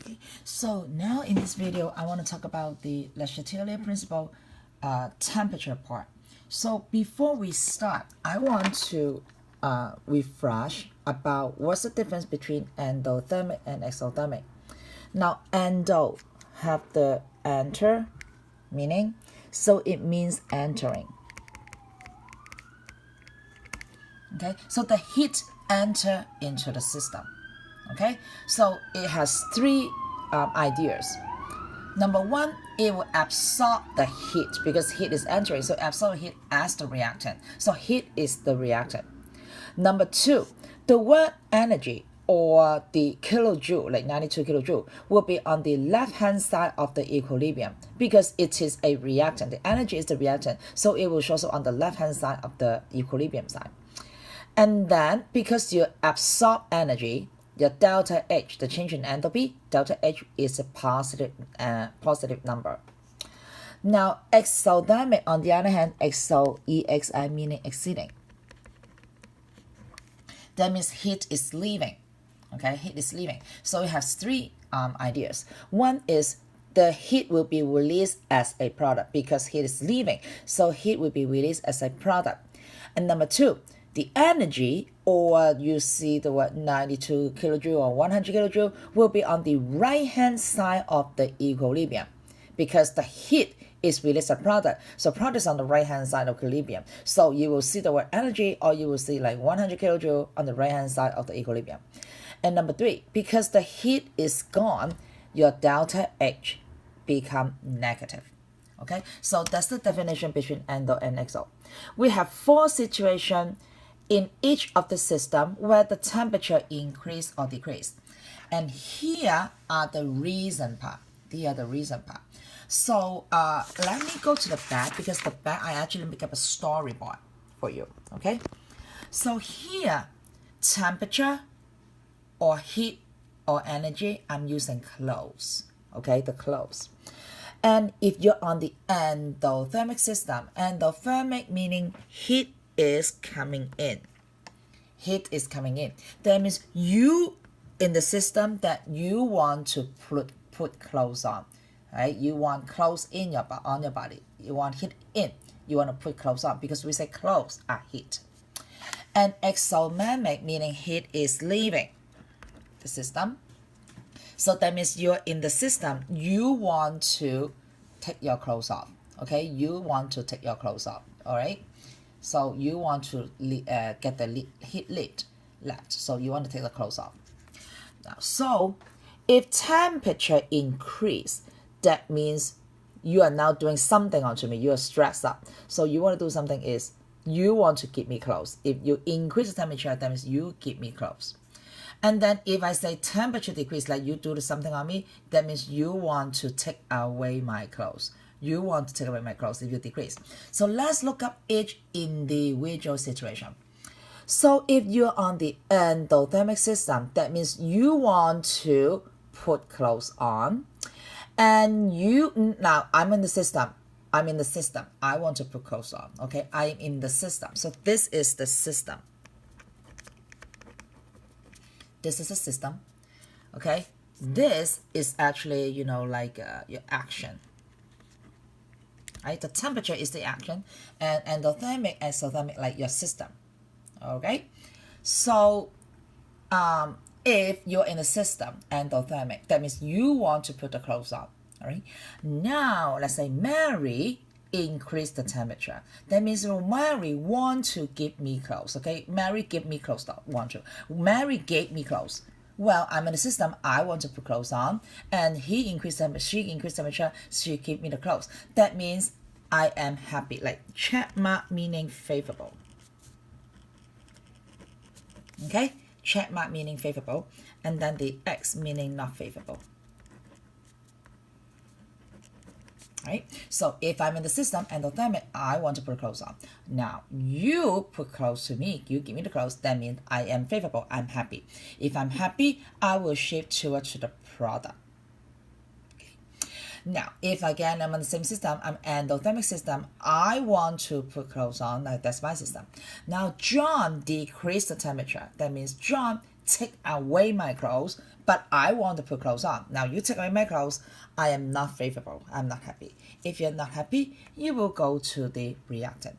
Okay, so now in this video, I want to talk about the Le Chatelier principle temperature part. So before we start, I want to refresh about what's the difference between endothermic and exothermic. Now, endo have the enter meaning, so it means entering. Okay, so the heat enter into the system. Okay, so it has three ideas. Number one, it will absorb the heat because heat is entering, so absorb heat as the reactant. So heat is the reactant. Number two, the word energy or the kilojoule, like 92 kilojoule, will be on the left-hand side of the equilibrium because it is a reactant. The energy is the reactant, so it will show up on the left-hand side of the equilibrium side. And then, because you absorb energy, your delta H, the change in enthalpy, delta H is a positive number. Now, exothermic, on the other hand, EXI meaning exceeding. That means heat is leaving. Okay, heat is leaving. So it has three ideas. One is the heat will be released as a product because heat is leaving. So heat will be released as a product. And number two, the energy, or you see the word 92 kilojoule or 100 kilojoule, will be on the right-hand side of the equilibrium because the heat is released as product. So product is on the right-hand side of equilibrium. So you will see the word energy, or you will see like 100 kilojoule on the right-hand side of the equilibrium. And number three, because the heat is gone, your delta H become negative. Okay, so that's the definition between endo and exo. We have four situations in each of the system where the temperature increase or decrease. And here are the reason part. So let me go to the back, because the back I actually make up a storyboard for you. Okay, so here, temperature or heat or energy, I'm using close. Okay, the close. And if you're on the endothermic system, endothermic meaning heat is coming in. Heat is coming in. That means you in the system that you want to put clothes on, right? You want clothes on your body. You want heat in. You want to put clothes on because we say clothes are heat. And exothermic meaning heat is leaving the system. So that means you're in the system. You want to take your clothes off. Okay, you want to take your clothes off. All right. So you want to get the heat left. So you want to take the clothes off. Now, so if temperature increase, that means you are now doing something onto me. You are stressed up. So you want to do something is you want to keep me close. If you increase the temperature, that means you keep me close. And then if I say temperature decrease, like you do something on me, that means you want to take away my clothes. You want to take away my clothes if you decrease. So let's look up each individual situation. So if you're on the endothermic system, that means you want to put clothes on. And now I'm in the system. I want to put clothes on. Okay, I'm in the system. So this is the system. This is a system. Okay, this is actually, like your action. Right, the temperature is the action, and endothermic, exothermic, like your system. Okay, so if you're in a system, endothermic, that means you want to put the clothes on. All right, now let's say Mary increase the temperature. That means Mary want to give me clothes. Okay, Mary give me clothes. Mary gave me clothes. Well, I'm in the system. I want to put clothes on, and she increased temperature. She gave me the clothes. That means I am happy. Like check mark meaning favorable. Okay, check mark meaning favorable, and then the X meaning not favorable. Right? So if I'm in the system, endothermic, I want to put clothes on. Now, you put clothes to me, you give me the clothes, that means I am favorable, I'm happy. If I'm happy, I will shift towards the product. Okay. Now, if again I'm in the same system, I'm endothermic system, I want to put clothes on, like that's my system. Now, John decreased the temperature. That means John take away my clothes but I want to put clothes on. Now you take away my clothes, I am not favorable. I'm not happy. If you're not happy, you will go to the reactant.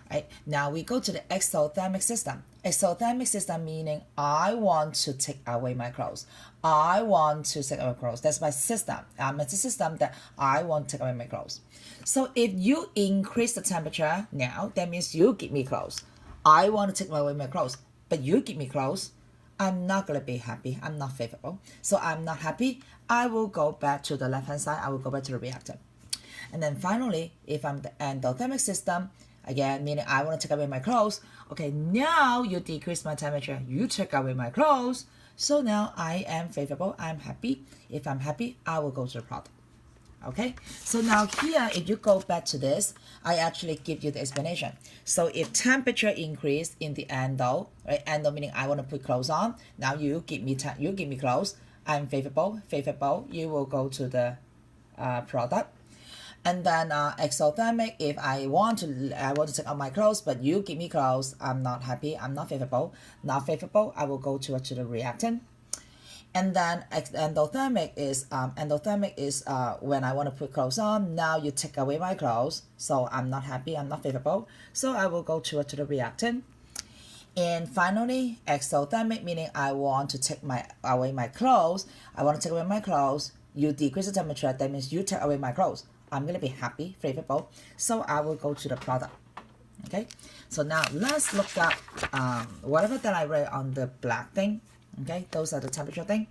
Right? Now we go to the exothermic system. Exothermic system meaning I want to take away my clothes. I want to take away my clothes. That's my system. It's a system that I want to take away my clothes. So if you increase the temperature now, that means you give me clothes. I want to take away my clothes, but you give me clothes. I'm not going to be happy. I'm not favorable. So I'm not happy. I will go back to the left-hand side. I will go back to the reactant. And then finally, if I'm the endothermic system, again, meaning I want to take away my clothes. Okay, now you decrease my temperature. You take away my clothes. So now I am favorable. I'm happy. If I'm happy, I will go to the product. Okay, so now here, if you go back to this, I actually give you the explanation. So if temperature increase in the endo, right? Endo meaning I want to put clothes on. Now you give me clothes. I'm favorable. Favorable. You will go to the product. And then exothermic, if I want to take out my clothes, but you give me clothes, I'm not happy. I'm not favorable. Not favorable. I will go to the reactant. And then endothermic is when I want to put clothes on. Now you take away my clothes, so I'm not happy. I'm not favorable. So I will go to the reactant. And finally, exothermic meaning I want to take away my clothes. I want to take away my clothes. You decrease the temperature. That means you take away my clothes. I'm gonna be happy, favorable. So I will go to the product. Okay. So now let's look up whatever that I read on the black thing. Okay, those are the temperature thing.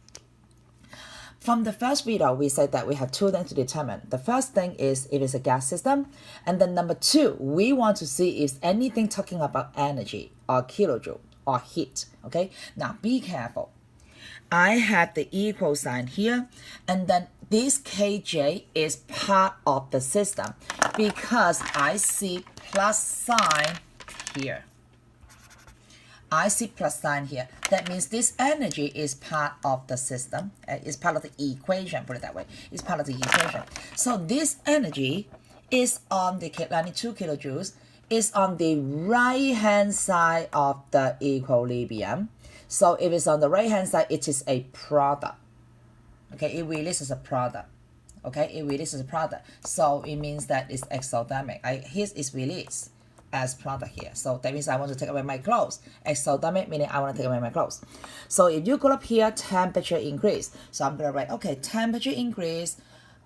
From the first video, we said that we have two things to determine. The first thing is if it's a gas system, and then number two, we want to see if anything talking about energy or kilojoule or heat. Okay, now be careful. I have the equal sign here, and then this KJ is part of the system because I see plus sign here. I see plus sign here. That means this energy is part of the system. It's part of the equation, put it that way. It's part of the equation. So this energy is on the 92 kilojoules, is on the right-hand side of the equilibrium. So if it's on the right-hand side, it is a product. Okay, it releases a product. Okay, it releases a product. So it means that it's exothermic. His is released as product here. So that means I want to take away my clothes. Exothermic meaning I want to take away my clothes. So if you go up here, temperature increase. So I'm gonna write, okay, temperature increase.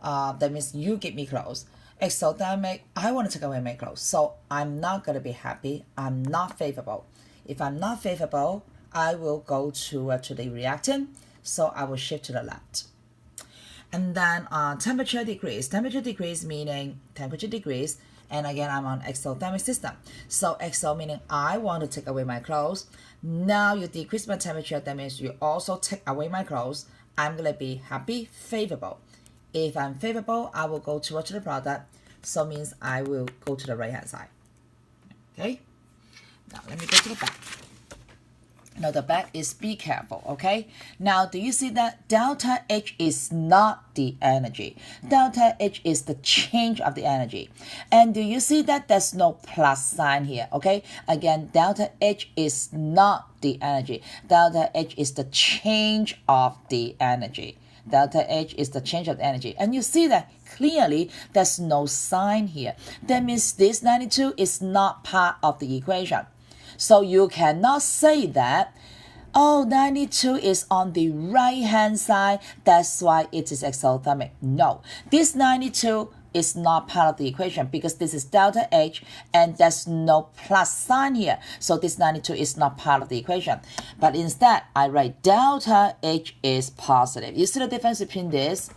That means you give me clothes. Exothermic, I want to take away my clothes. So I'm not gonna be happy. I'm not favorable. If I'm not favorable, I will go to the reactant. So I will shift to the left. And then temperature decrease. Temperature decrease meaning temperature decrease. And again, I'm on exothermic system. So exo meaning I want to take away my clothes. Now you decrease my temperature. That means you also take away my clothes. I'm going to be happy, favorable. If I'm favorable, I will go towards the product. So means I will go to the right-hand side. Okay? Now let me go to the back. Now the back is be careful, okay? Now do you see that delta H is not the energy? Delta H is the change of the energy. And do you see that there's no plus sign here, okay? Again, delta H is not the energy. Delta H is the change of the energy. Delta H is the change of the energy. And you see that clearly there's no sign here. That means this 92 is not part of the equation. So you cannot say that, oh, 92 is on the right-hand side, that's why it is exothermic. No, this 92 is not part of the equation because this is delta H and there's no plus sign here. So this 92 is not part of the equation. But instead, I write delta H is positive. You see the difference between this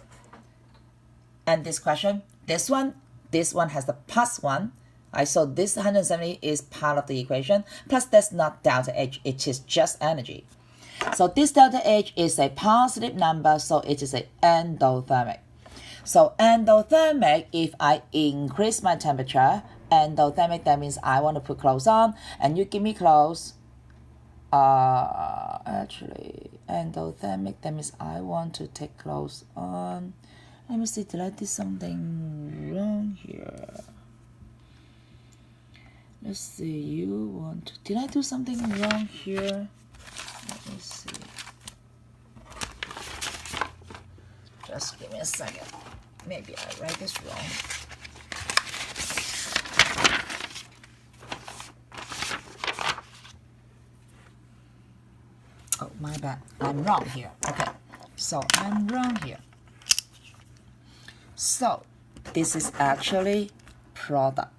and this question? This one has the plus one. So this 170 is part of the equation, plus that's not delta H, it is just energy. So this delta H is a positive number, so it is an endothermic. So endothermic, if I increase my temperature, endothermic, that means I want to put clothes on, and you give me clothes. Actually, endothermic, that means I want to take clothes on. Let me see, did I do something wrong here? Let's see, did I do something wrong here? Let me see. Just give me a second. Maybe I write this wrong. Oh, my bad. I'm wrong here. Okay, so I'm wrong here. So this is actually product.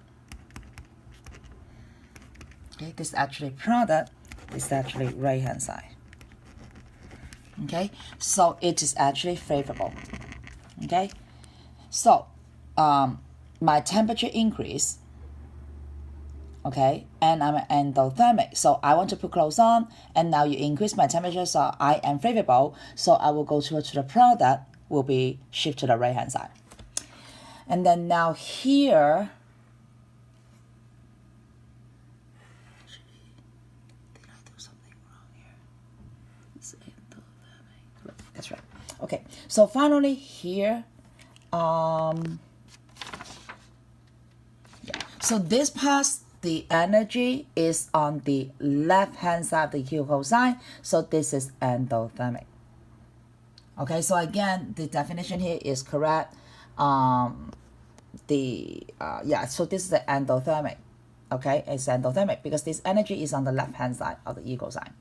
Okay, this is actually product. This is actually right hand side. Okay, so it is actually favorable. Okay, so my temperature increase. Okay, and I'm endothermic, so I want to put clothes on, and now you increase my temperature, so I am favorable, so I will go to the product, will be shift to the right hand side. And then now here, did I do something wrong here? It's endothermic. That's right. Okay, so finally here, yeah. So this part, the energy is on the left hand side of the equal sign, so this is endothermic. Okay, so again, the definition here is correct. Yeah, so this is the endothermic. Okay, it's endothermic because this energy is on the left hand side of the equal sign.